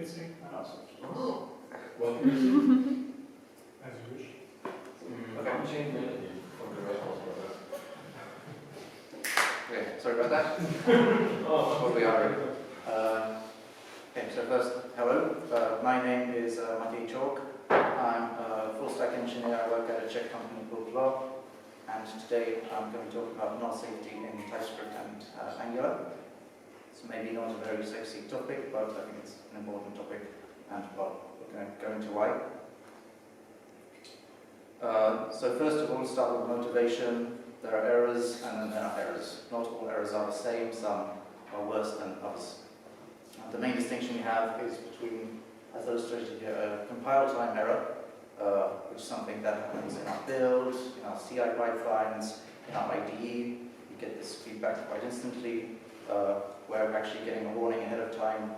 can sing. What can you sing? As you wish. Okay, I'm changing melody from the rest of Okay, sorry about that. What we are. Okay, so first, hello. My name is Matěj. I'm a full-stack engineer. I work at a Czech company called FlowUp, and today I'm going to talk about null safety in TypeScript and Angular. It's maybe not a very sexy topic, but I think it's an important topic, and well, we're going to go into why. So first of all, start with motivation. There are errors, and then there are errors. Not all errors are the same. Some are worse than others. And the main distinction we have is between, as illustrated here, a compile time error, which is something that happens in our build, in our CI pipelines, in our IDE. We get this feedback quite instantly. We're actually getting a warning ahead of time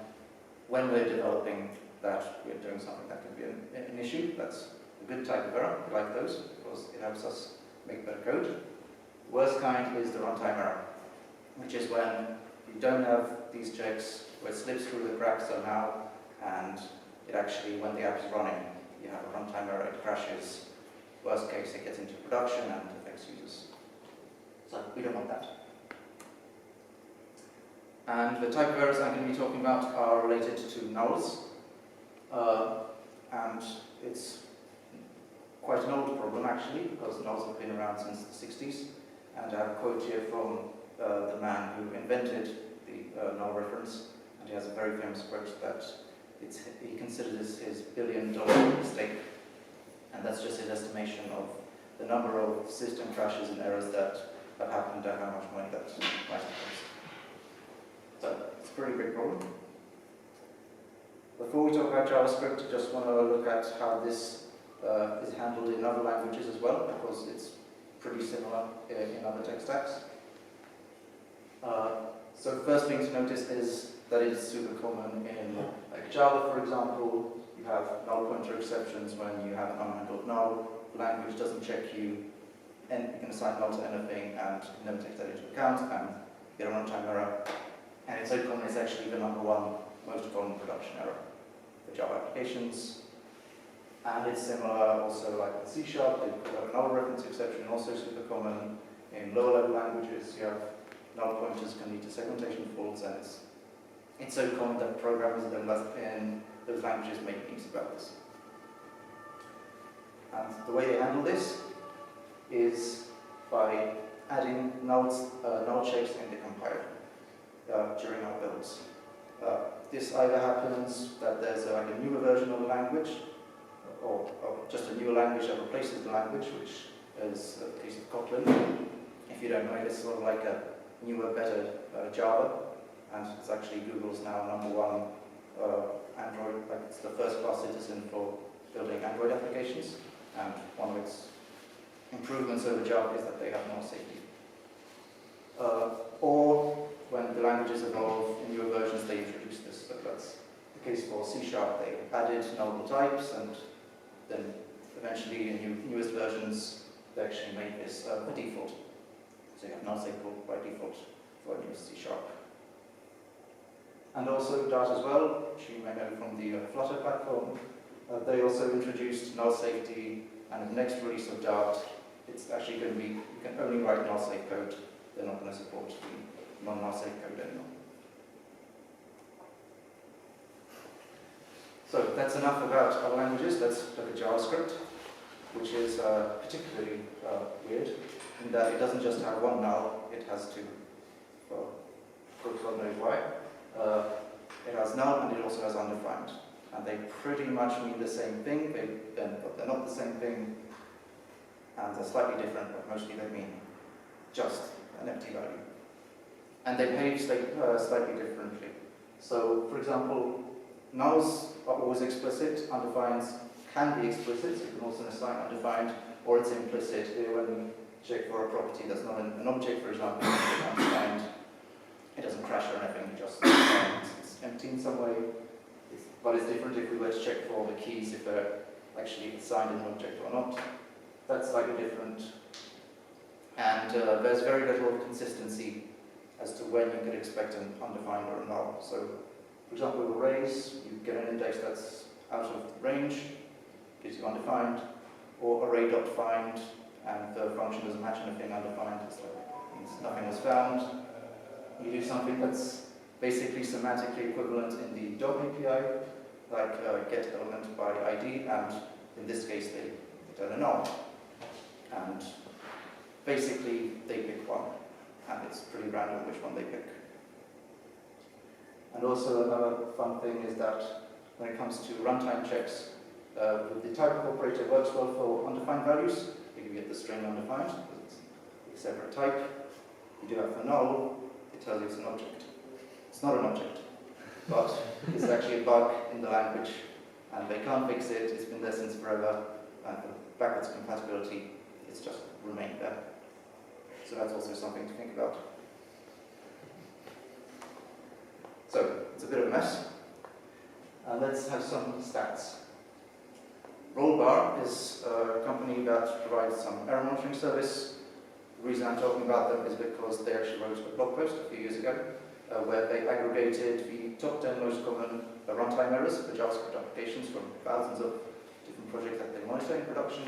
when we're developing that we're doing something that could be an issue. That's a good type of error. We like those because it helps us make better code. The worst kind is the runtime error, which is when you don't have these checks, where it slips through the cracks somehow, and it actually, when the app is running, you have a runtime error, it crashes. Worst case, it gets into production and affects users. So we don't want that. And the type of errors I'm going to be talking about are related to nulls. And it's quite an old problem actually, because nulls have been around since the 60s. And I have a quote here from the man who invented the null reference, and he has a very famous quote that he considers this his $1 billion mistake. And that's just his estimation of the number of system crashes and errors that have happened and how much money that might have cost. So it's a pretty big problem. Before we talk about JavaScript, I just want to look at how this is handled in other languages as well, because it's pretty similar in other tech stacks. So the first thing to notice is that it's super common in like Java, for example. You have null pointer exceptions when you have an unhandled null. The language doesn't check you, and you can assign null to anything and never take that into account, and you get a runtime error. And it's so common, it's actually the #1 most common production error for Java applications. And it's similar also like with C#, they have a null reference exception, also super common. In lower level languages, you have null pointers can lead to segmentation faults, and it's so common that programmers in those languages make memes about this. And the way they handle this is by adding null checks in the compiler during our builds. This either happens that there's like a newer version of the language, or just a newer language that replaces the language, which is the case of Kotlin. If you don't know it, it's sort of like a newer, better Java, and it's actually Google's now #1 Android, like it's the first-class citizen for building Android applications, and one of its improvements over Java is that they have more safety. Or when the languages evolve in newer versions, they introduce this. So that's the case for C#. They added nullable types, and then eventually in newest versions, they actually made this the default. So you have null safe by default for newest C#. And also Dart as well, which you may know from the Flutter platform. They also introduced null safety, and in the next release of Dart, it's actually going to be, you can only write null safe code. They're not going to support the non-null safe code anymore. So that's enough about our languages. Let's look at JavaScript, which is particularly weird in that it doesn't just have one null, it has two. Well, God knows why. It has null and it also has undefined. And they pretty much mean the same thing, but they're not the same thing, and they're slightly different, but mostly they mean just an empty value. And they behave slightly differently. So, for example, nulls are always explicit, undefines can be explicit, so you can also assign undefined, or it's implicit. Here when we check for a property that's not an object, for example, undefined, it doesn't crash or anything, it just it's empty in some way. But it's different if we were to check for all the keys, if they're actually assigned an object or not. That's slightly different. And there's very little consistency as to when you could expect an undefined or a null. So For example, with arrays, you get an index that's out of range, gives you undefined, or array.find, and the function doesn't match anything undefined, so it means nothing was found. You do something that's basically semantically equivalent in the DOM API, like get element by ID, and in this case they return a null. And basically they pick one, and it's pretty random which one they pick. And also another fun thing is that when it comes to runtime checks, with the type operator works well for undefined values. You get the string undefined, because it's a separate type. You do that for null, it tells you it's an object. It's not an object, but it's actually a bug in the language, and they can't fix it. It's been there since forever, and for backwards compatibility, it's just remained there. So that's also something to think about. So it's a bit of a mess. Let's have some stats. Rollbar is a company that provides some error monitoring service. The reason I'm talking about them is because they actually wrote a blog post a few years ago where they aggregated the top 10 most common runtime errors for JavaScript applications from thousands of different projects that they monitor in production.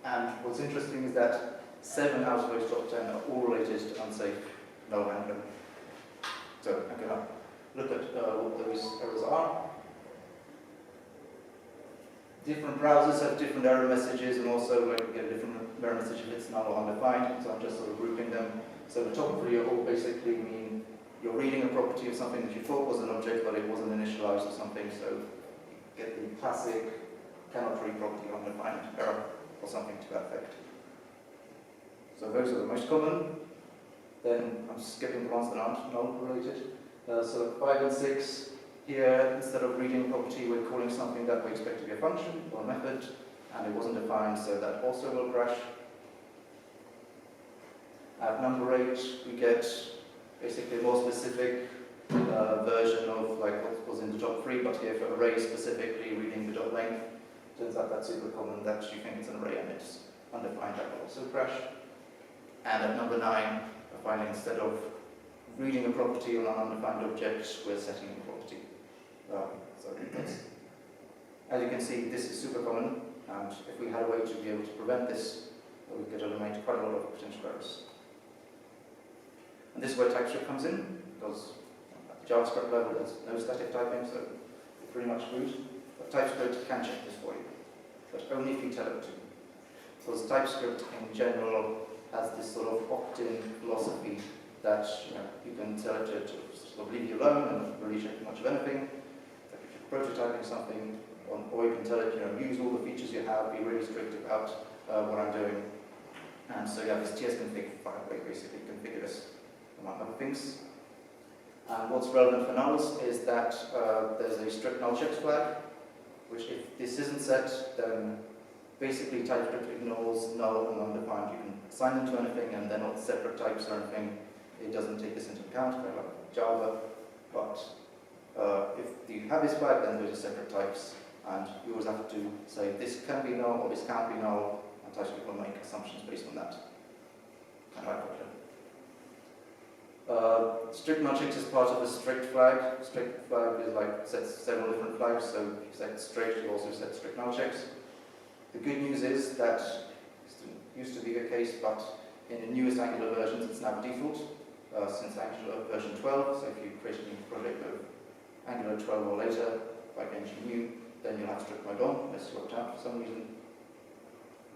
And what's interesting is that 7 out of those top 10 are all related to unsafe null handling. So I'm going to look at what those errors are. Different browsers have different error messages, and also like you get a different error message if it's null or undefined, so I'm just sort of grouping them. So the top 3 all basically mean you're reading a property of something that you thought was an object, but it wasn't initialized or something, so you get the classic cannot read property undefined error, or something to that effect. So those are the most common. Then I'm skipping the ones that aren't null related. So 5 and 6. Here, instead of reading a property, we're calling something that we expect to be a function or a method, and it wasn't defined, so that also will crash. At number 8, we get basically a more specific version of like what was in the top 3, but here for array specifically, reading the dot length. Turns out that's super common, that you think it's an array and it's undefined, that will also crash. And at number 9, we're finding instead of reading a property on an undefined object, we're setting a property. So that's, as you can see, this is super common, and if we had a way to be able to prevent this, we could eliminate quite a lot of potential errors. And this is where TypeScript comes in, because at the JavaScript level there's no static typing, so you're pretty much screwed. But TypeScript can check this for you, but only if you tell it to. Because TypeScript in general has this sort of opt-in philosophy that you can tell it to sort of leave you alone and not really check much of anything. Like if you're prototyping something, or you can tell it, use all the features you have, be really strict about what I'm doing. And so you have this tsconfig file where you basically configure this, among other things. And what's relevant for nulls is that there's a strict null checks flag, which if this isn't set, then basically TypeScript ignores null and undefined. You can assign them to anything and they're not separate types or anything. It doesn't take this into account, kind of like Java, but if you have this flag, then those are separate types, and you always have to say this can be null or this can't be null, and TypeScript will make assumptions based on that. Kind of like strict null checks is part of a strict flag. Strict flag is like sets several different flags, so if you set strict, you also set strict null checks. The good news is that this used to be the case, but in the newest Angular versions, it's now default. Since Angular version 12, so if you create a new project of Angular 12 or later, like anything new, then you'll have strict mode on, unless you opt out for some reason.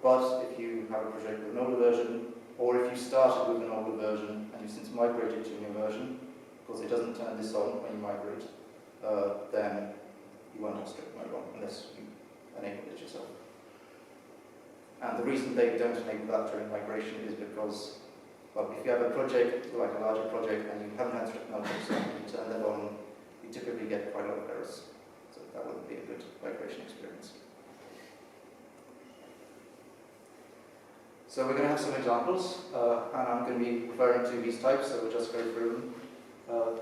But if you have a project with an older version, or if you started with an older version and you've since migrated to a new version, because it doesn't turn this on when you migrate, then you won't have strict mode on unless you enable it yourself. And the reason they don't enable that during migration is because, well, if you have a project, like a larger project, and you haven't had strict null checks on, you turn that on, you typically get quite a lot of errors. So that wouldn't be a good migration experience. So we're going to have some examples, and I'm going to be referring to these types, so we'll just go through them.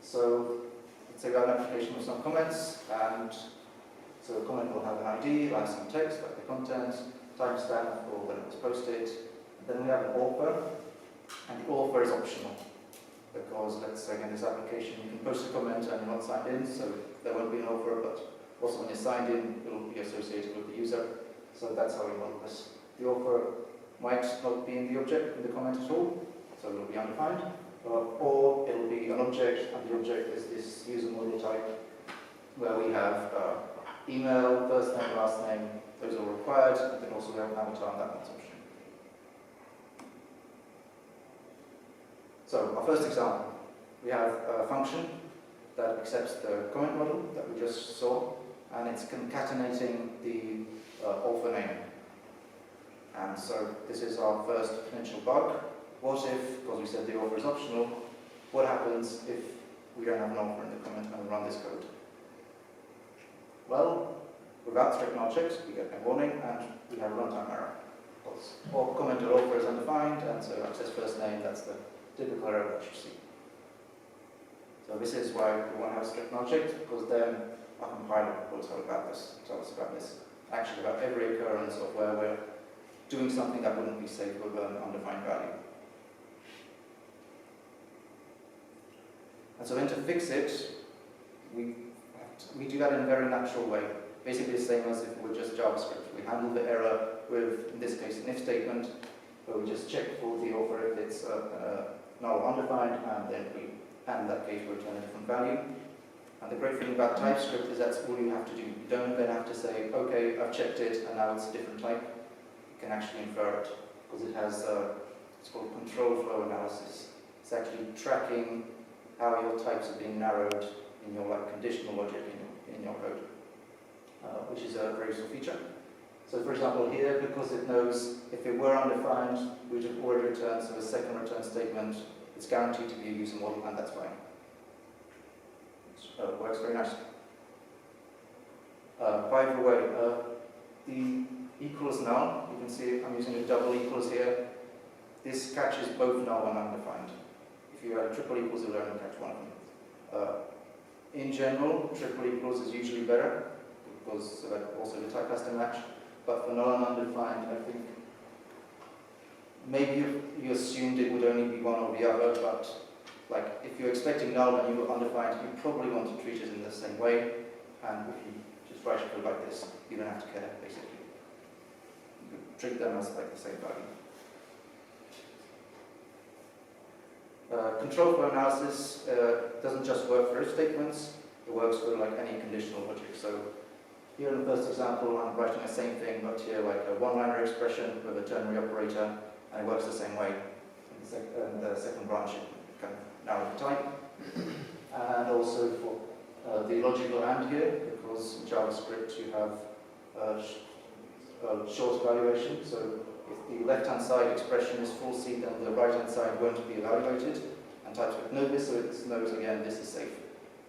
So let's say we have an application with some comments, and so a comment will have an ID, like some text, like the content, timestamp for when it was posted. Then we have an author, and the author is optional. because let's say in this application you can post a comment and you're not signed in, so there won't be an offer, but also when you're signed in, it will be associated with the user. So that's how we model this. The offer might not be in the object, in the comment at all, so it will be undefined, or it will be an object, and the object is this user model type, where we have email, first name, last name, those are required, and then also we have an avatar and that one's optional. So our first example, we have a function that accepts the comment model that we just saw, and it's concatenating the author name. And so this is our first potential bug. What if, because we said the author is optional, what happens if we don't have an author in the comment and we run this code? Well, without strict null checks, we get a warning and we have a runtime error. Or commented author is undefined, and so access first name, that's the typical error that you see. So this is why we want to have strict null checks, because then our compiler will tell us about this. Actually, about every occurrence of where we're doing something that wouldn't be safe with an undefined value. And so then to fix it, we do that in a very natural way. Basically the same as if it were just JavaScript. We handle the error with, in this case, an if statement, where we just check for the author if it's null undefined, and then we, in that case, we return a different value. And the great thing about TypeScript is that's all you have to do. You don't then have to say, okay, I've checked it, and now it's a different type. You can actually infer it, because it has, it's called control flow analysis. It's actually tracking how your types are being narrowed in your conditional logic in your code, which is a very useful feature. So for example here, because it knows if it were undefined, we'd have already returned, so a second return statement, it's guaranteed to be a user model, and that's fine. It works very nicely. By the way, the equals null, you can see I'm using a double equals here. This catches both null and undefined. If you add triple equals, you'll only catch one of them. In general, triple equals is usually better, because also the type has to match. But for null and undefined, I think maybe you assumed it would only be one or the other, but like if you're expecting null and you were undefined, you probably want to treat it in the same way. And if you just write code like this, you don't have to care, basically. You could treat them as like the same value. Control flow analysis doesn't just work for if statements, it works for like any conditional logic. So here in the first example, I'm writing the same thing, but here like a one-liner expression with a ternary operator, and it works the same way. In the second branch, it kind of narrows the type. And also for the logical AND here, because in JavaScript you have short evaluation. So if the left-hand side expression is full C, then the right-hand side won't be evaluated. And TypeScript knows this, so it knows again this is safe,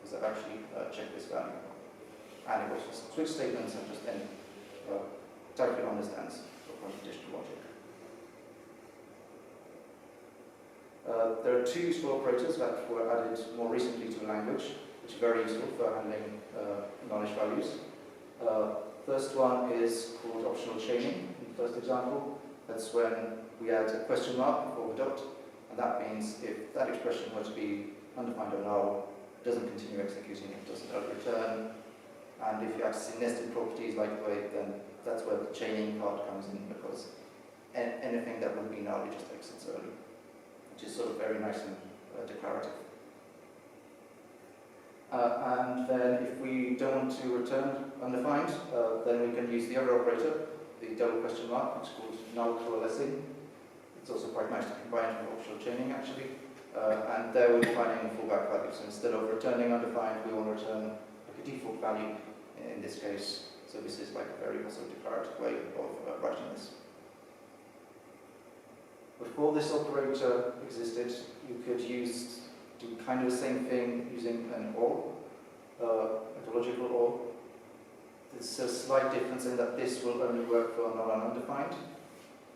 because I've actually checked this value. And it also switch statements and just then TypeScript understands from conditional logic. There are two useful operators that were added more recently to the language, which are very useful for handling knowledge values. First one is called optional chaining in the first example. That's when we add a question mark before the dot, and that means if that expression were to be undefined or null, it doesn't continue executing, it doesn't return. And if you access nested properties like the way, then that's where the chaining part comes in, because anything that would be null, it just exits early, which is sort of very nice and declarative. And then if we don't want to return undefined, then we can use the other operator, the double question mark, which is called null coalescing. It's also quite nice to combine with optional chaining, actually. And there we're defining a fallback value. So instead of returning undefined, we want to return like a default value in this case. So this is like a very also declarative way of writing this. Before this operator existed, you could do kind of the same thing using an OR, like a logical OR. There's a slight difference in that this will only work for null and undefined,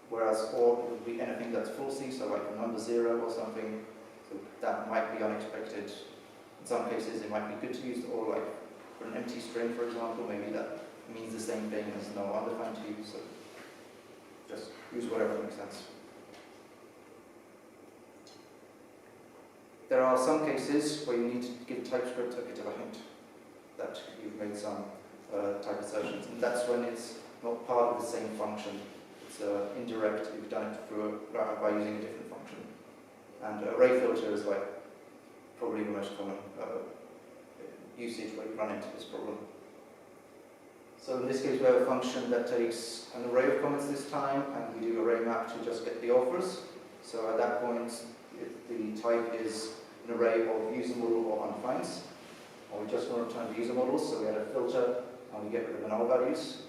whereas OR would be anything that's full C, so like a number 0 or something. So that might be unexpected. In some cases, it might be good to use the OR, like for an empty string, for example. Maybe that means the same thing as null undefined to you. So just use whatever makes sense. there are some cases where you need to give TypeScript a bit of a hint that you've made some type assertions, and that's when it's not part of the same function. It's indirect. You've done it through by using a different function. And array filter is like probably the most common usage where you run into this problem. So in this case, we have a function that takes an array of comments this time, and we do array map to just get the offers. So at that point, the type is an array of user model or undefineds. And we just want to return the user models, so we add a filter and we get rid of the null values.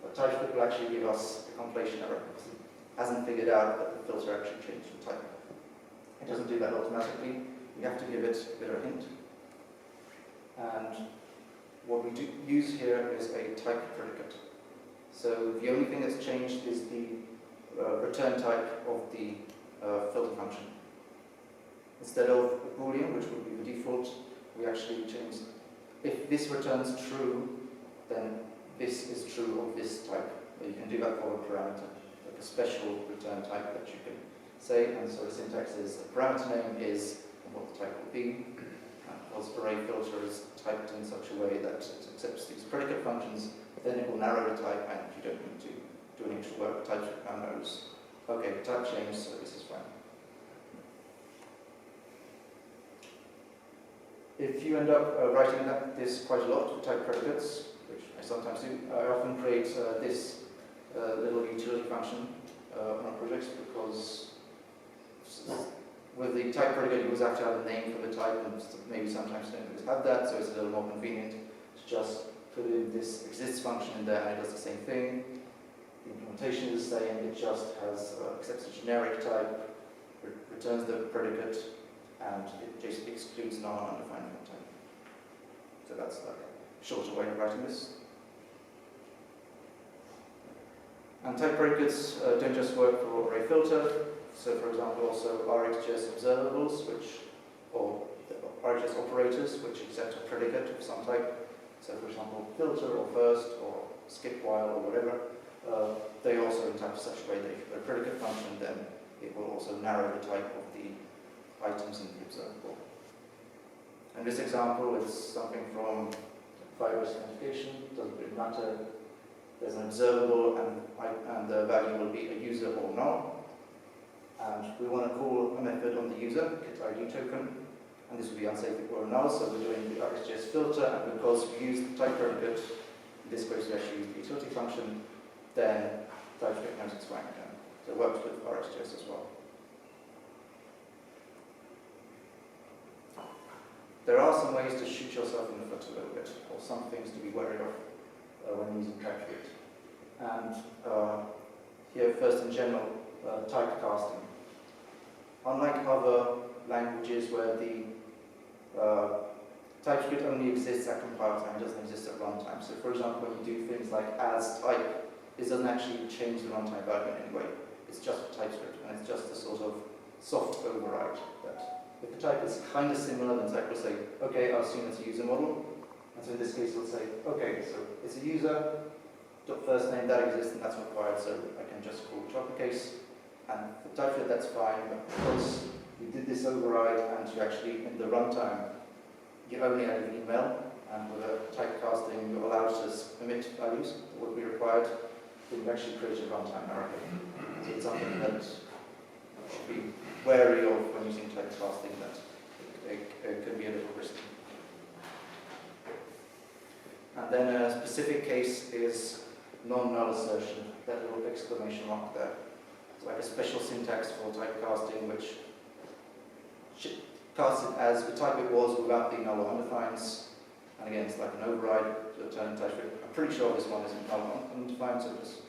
But TypeScript will actually give us a compilation error because it hasn't figured out that the filter actually changed the type. It doesn't do that automatically. We have to give it a bit of a hint. And what we do use here is a type predicate. So the only thing that's changed is the return type of the filter function. Instead of a boolean, which would be the default, we actually change. If this returns true, then this is true of this type. But you can do that for a parameter, like a special return type that you can say. And so the syntax is the parameter name is what the type will be. And because array filter is typed in such a way that it accepts these predicate functions, then it will narrow the type, and you don't need to do any extra work. TypeScript now knows, okay, type changed, so this is fine. If you end up writing this quite a lot with type predicates, which I sometimes do, I often create this little utility function on our projects, because with the type predicate you always have to have a name for the type, and maybe sometimes you don't always have that, so it's a little more convenient to just put in this exists function in there, and it does the same thing. The implementation is the same, it just has accepts a generic type, returns the predicate, and it just excludes non-undefined type. So that's like a shorter way of writing this. And type predicates don't just work for array filter. So for example, also RxJS observables, or RxJS operators, which accept a predicate of some type. So for example, filter or first or skip while or whatever. They also type such a way that if you put a predicate function, then it will also narrow the type of the items in the observable. And this example is something from Firebase authentication. Doesn't really matter. There's an observable, and the value will be a user or null. And we want to call a method on the user, get ID token, and this will be unsafe if it were null, so we're doing the RxJS filter, and because we use the type predicate, in this case we actually use the utility function, then TypeScript knows it's fine again. So it works with RxJS as well. There are some ways to shoot yourself in the foot a little bit, or some things to be wary of when using TypeScript. And here, first in general, typecasting. Unlike other languages where the TypeScript only exists at compile time, it doesn't exist at runtime. So for example, when you do things like as type, this doesn't actually change the runtime value in any way. It's just TypeScript, and it's just a sort of soft override that if the type is kind of similar, then Type will say, okay, I'll assume it's a user model. And so in this case, we'll say, okay, so it's a user, first name, that exists, and that's required, so I can just call it to uppercase. And for TypeScript, that's fine, but because you did this override, and you actually, in the runtime, you only add an email, and with a typecasting, you're allowed to omit values that would be required, then you actually create a runtime error. So it's something that you should be wary of when using typecasting, that it could be a little risky. And then a specific case is non-null assertion, that little exclamation mark there. It's like a special syntax for typecasting, which casts it as the type it was without the null or undefineds. And again, it's like an override to return TypeScript. I'm pretty sure this one isn't null or undefined, so just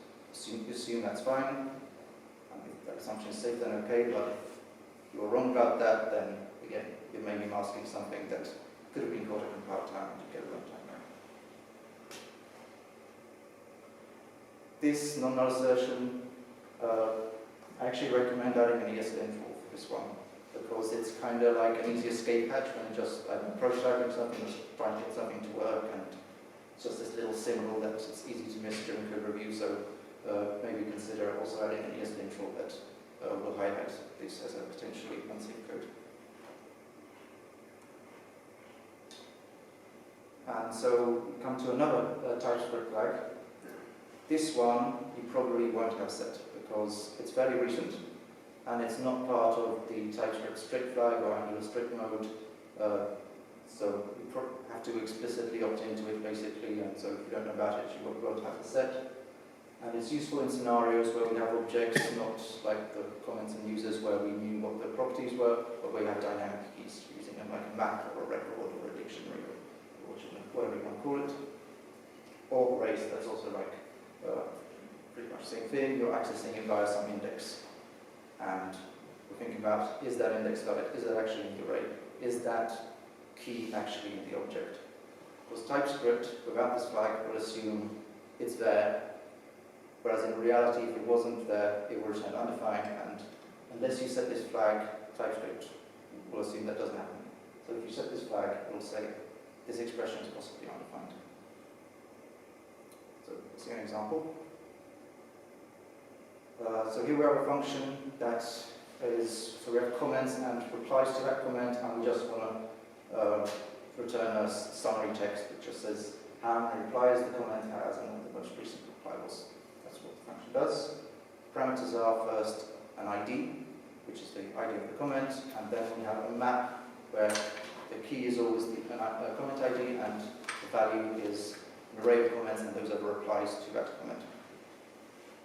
assume that's fine. And if that assumption is safe, then okay, but if you're wrong about that, then again, you may be masking something that could have been called a compile time and you get a runtime error. This non-null assertion, I actually recommend adding an ES interval for this one, because it's kind of like an easy escape hatch when you're just prototyping something, just trying to get something to work, and it's just this little symbol that it's easy to miss during code review, so maybe consider also adding an ES interval that will highlight this as a potentially unsafe code. And so we come to another TypeScript flag. This one you probably won't have set because it's fairly recent and it's not part of the TypeScript strict flag or Angular strict mode. So you have to explicitly opt into it basically, and so if you don't know about it, you won't have to set. And it's useful in scenarios where we have objects, not like the comments and users where we knew what the properties were, but where you have dynamic keys using them like a map or a record or a dictionary or whatever you want to call it. Or arrays, that's also like pretty much the same thing. You're accessing it via some index. And we're thinking about, is that index valid? Is that actually in the array? Is that key actually in the object? Because TypeScript, without this flag, will assume it's there, whereas in reality, if it wasn't there, it will return undefined, and unless you set this flag, TypeScript will assume that doesn't happen. So if you set this flag, it will say, this expression is possibly undefined. So let's see an example. So here we have a function that is, so we have comments and replies to that comment, and we just want to return a summary text that just says how many replies the comment has and what the most recent reply was. That's what the function does. Parameters are first an ID, which is the ID of the comment, and then we have a map where the key is always the comment ID and the value is an array of comments and those are replies to that comment.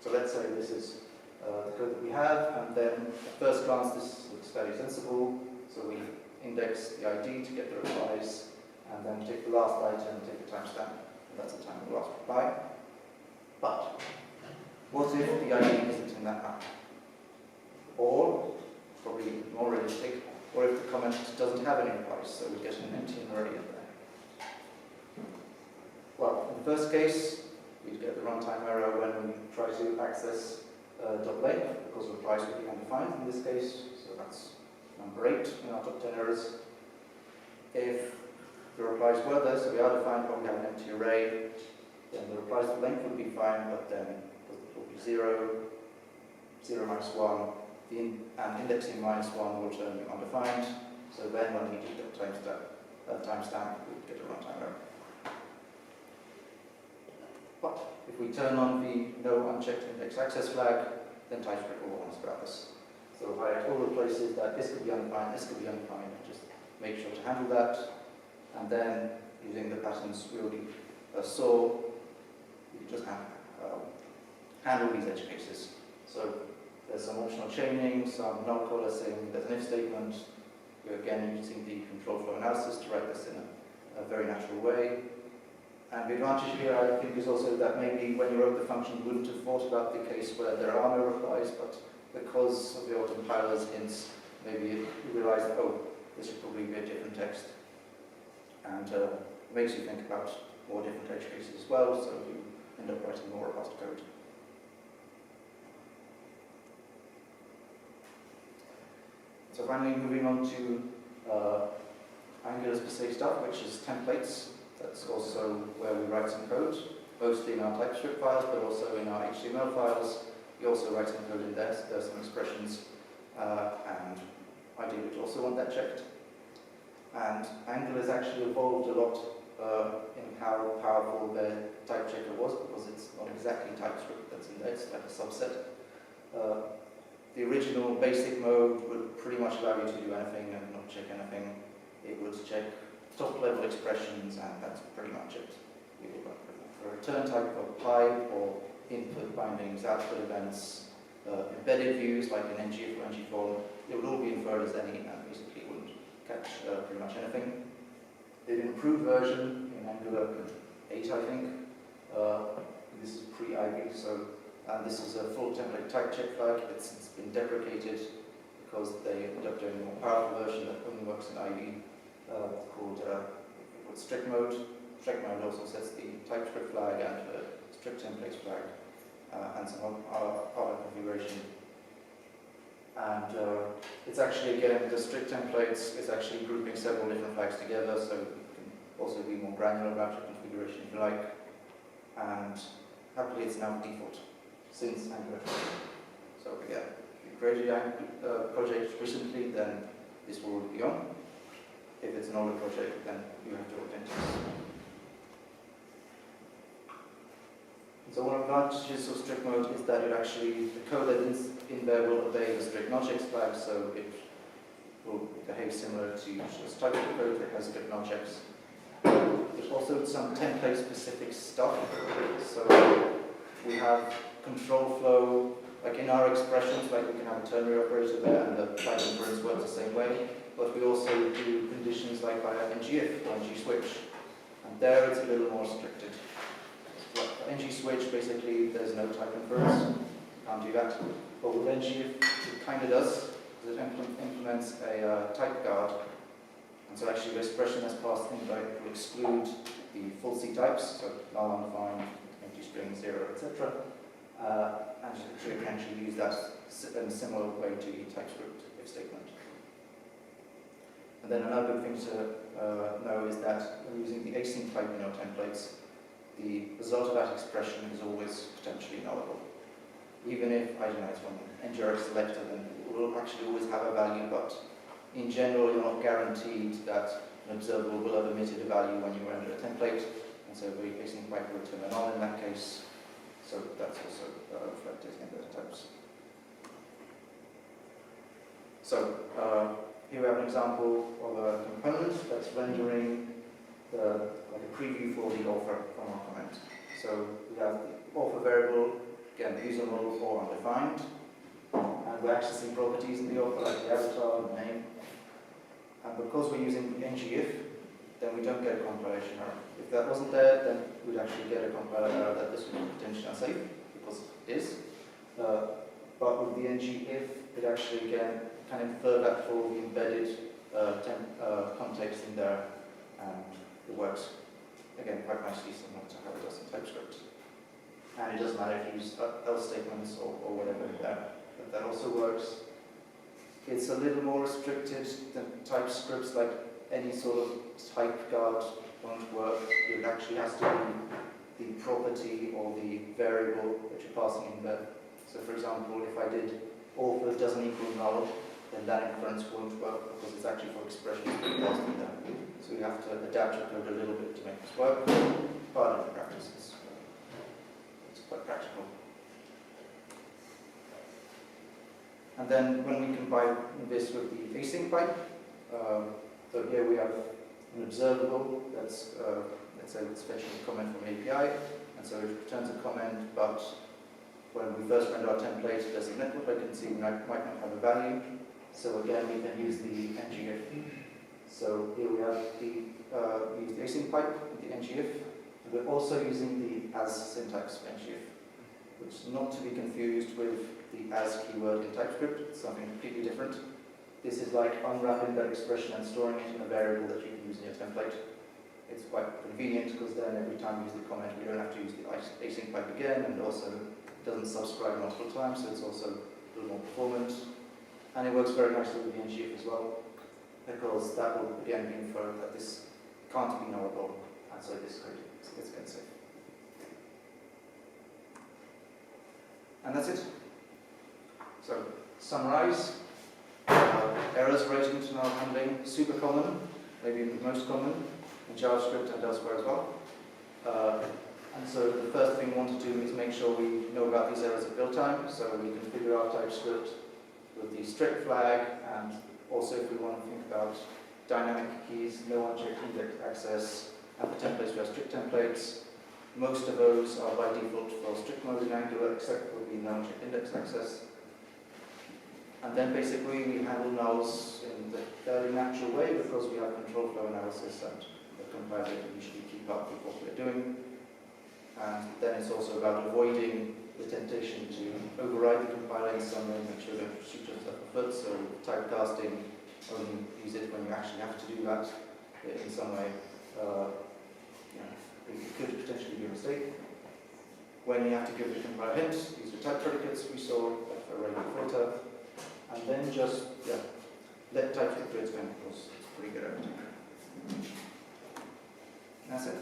So let's say this is the code that we have, and then at first glance this looks fairly sensible. So we index the ID to get the replies, and then take the last item, take the timestamp, and that's the time of the last reply. But what if the ID isn't in that map? Or, probably more realistic, or if the comment doesn't have any replies, so we get an empty array in there. Well, in the first case, we'd get the runtime error when we try to access .length, because replies would be undefined in this case, so that's number 8 in our top 10 errors. If the replies were there, so we are defined, but we have an empty array, then the replies to length would be fine, but then it will be 0, 0 minus 1, and indexing minus 1 will turn undefined, so then when we do the timestamp, we get a runtime error. But if we turn on the no unchecked index access flag, then TypeScript will warn us about this. So if I all the places that this could be undefined, this could be undefined, just make sure to handle that. And then using the patterns we already saw, you can just handle these edge cases. So there's some optional chaining, some null coalescing, there's an if statement. You're again using the control flow analysis to write this in a very natural way. And the advantage here, I think, is also that maybe when you wrote the function, you wouldn't have thought about the case where there are no replies, but because of the autocompiler's hints, maybe you realize that, oh, this should probably be a different text. And it makes you think about more different edge cases as well, so you end up writing more robust code. So finally, moving on to Angular specific stuff, which is templates. That's also where we write some code, mostly in our TypeScript files, but also in our HTML files. We also write some code in there, so there are some expressions, and ideally we also want that checked. And Angular has actually evolved a lot in how powerful their type checker was, because it's not exactly TypeScript that's in there, it's like a subset. The original basic mode would pretty much allow you to do anything and not check anything. It would check top-level expressions, and that's pretty much it. We would run for a return type of pipe, or input bindings, output events, embedded views like an ng or ng form. It would all be inferred as any, and basically wouldn't catch pretty much anything. They did an improved version in Angular 8, I think. This is pre-Ivy, so and this is a full template type check flag. It's been deprecated because they ended up doing a more powerful version that only works in Ivy. Called strict mode. Strict mode also sets the TypeScript flag and the strict templates flag and some other configuration. And it's actually, again, the strict templates is actually grouping several different flags together, so you can also be more granular about your configuration if you like. And happily, it's now default since Angular. So again, if you created a project recently, then this will be on. If it's an older project, then you have to authenticate. So one of the advantages of strict mode is that it actually, the code that is in there will obey the strict null-checks flag, so it will behave similar to just TypeScript code that has strict null-checks. There's also some template-specific stuff. So we have control flow, like in our expressions, like we can have a ternary operator there, and the flag inference works the same way. But we also do conditions like via ngIf or ngSwitch, and there it's a little more restricted. ngSwitch, basically, there's no type inference, can't do that. But with ngIf, it kind of does, because it implements a type guard. And so actually the expression that's passed in will exclude the full C types, so null, undefined, empty string, 0, etc. And you can actually use that in a similar way to the TypeScript if statement. And then another good thing to know is that when using the async type in our templates, the result of that expression is always potentially nullable. Even if, I don't know, it's from an NGRX selector, then it will actually always have a value, but in general, you're not guaranteed that an observable will have emitted a value when you render a template, and so the async pipe will return a null in that case, so that's also reflected in the types. So, here we have an example of a component that's rendering like a preview for the author from our comment. So we have the author variable, again, usable or undefined, and we're accessing properties in the author like the avatar and the name. And because we're using ngIf, then we don't get a compilation error. If that wasn't there, then we'd actually get a compiler error that this would be potentially unsafe, because it is. But with the ngIf, it actually again can infer that for the embedded context in there, and it works, again, quite nicely similar to how it does in TypeScript. And it doesn't matter if you use else statements or whatever in there, but that also works. It's a little more restricted than TypeScripts, like any sort of type guard won't work. It actually has to be the property or the variable that you're passing in there. So for example, if I did author doesn't equal null, then that inference won't work because it's actually for expressions being passed in there. So you have to adapt your code a little bit to make this work, but in practice it's quite practical. And then when we combine this with the async pipe, so here we have an observable that's, let's say it's fetching a comment from API, and so it returns a comment, but when we first render our template, there's a network latency, we might not have a value. So again, we can use the ngIf. So here we have use the async pipe with the ngIf. And we're also using the as syntax of ngIf, which is not to be confused with the as keyword in TypeScript. It's something completely different. This is like unwrapping that expression and storing it in a variable that you can use in your template. It's quite convenient because then every time we use the comment, we don't have to use the async pipe again, and also it doesn't subscribe multiple times, so it's also a little more performant. And it works very nicely with the ngIf as well, because that will again be inferred that this can't be nullable, and so this code gets again safe. And that's it. So, summarize. Errors relating to null handling, super common, maybe the most common in JavaScript and elsewhere as well. And so the first thing we want to do is make sure we know about these errors at build time, so we configure our TypeScript with the strict flag, and also if we want to think about dynamic keys, no unchecked index access, and for templates we have strict templates. Most of those are by default for strict mode in Angular, except for the no unchecked index access. And then basically we handle nulls in the fairly natural way because we have control flow analysis and the compiler can usually keep up with what we're doing. And then it's also about avoiding the temptation to override the compiler in some way, make sure you don't shoot yourself a foot. So typecasting, only use it when you actually have to do that in some way. It could potentially be a mistake. When you have to give the compiler hints, use the type predicates we saw, like for array filter. And then just, let TypeScript do its thing, because it's pretty good at it. That's it.